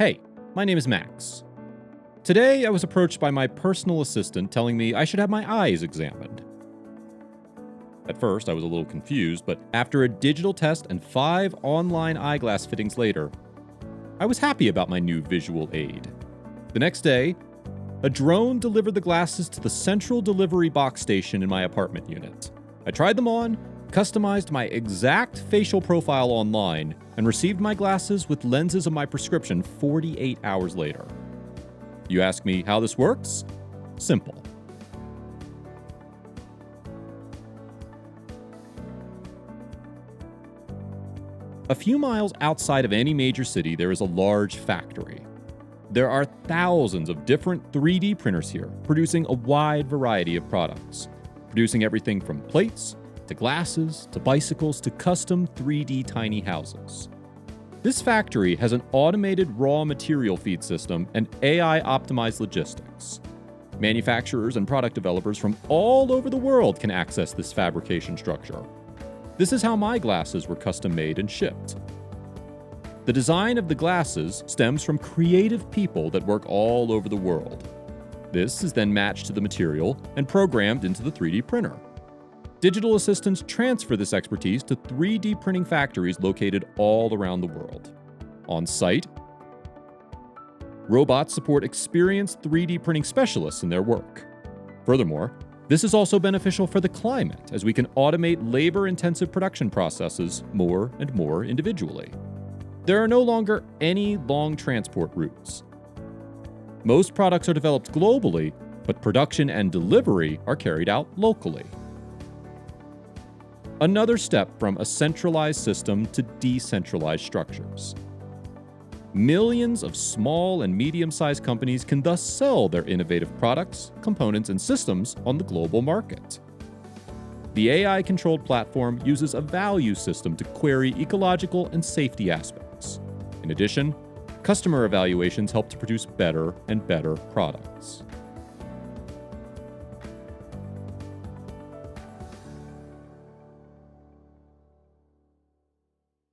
Hey, my name is Max. Today, I was approached by my personal assistant telling me I should have my eyes examined. At first, I was a little confused, but after a digital test and 5 online eyeglass fittings later, I was happy about my new visual aid. The next day, a drone delivered the glasses to the central delivery box station in my apartment unit. I tried them on, customized my exact facial profile online, and received my glasses with lenses of my prescription 48 hours later. You ask me how this works? Simple. A few miles outside of any major city, there is a large factory. There are thousands of different 3D printers here, producing a wide variety of products, producing everything from plates, to glasses, to bicycles, to custom 3D tiny houses. This factory has an automated raw material feed system and AI-optimized logistics. Manufacturers and product developers from all over the world can access this fabrication structure. This is how my glasses were custom-made and shipped. The design of the glasses stems from creative people that work all over the world. This is then matched to the material and programmed into the 3D printer. Digital assistants transfer this expertise to 3D printing factories located all around the world. On site, robots support experienced 3D printing specialists in their work. Furthermore, this is also beneficial for the climate, as we can automate labor-intensive production processes more and more individually. There are no longer any long transport routes. Most products are developed globally, but production and delivery are carried out locally. Another step from a centralized system to decentralized structures. Millions of small and medium-sized companies can thus sell their innovative products, components, and systems on the global market. The AI-controlled platform uses a value system to query ecological and safety aspects. In addition, customer evaluations help to produce better and better products.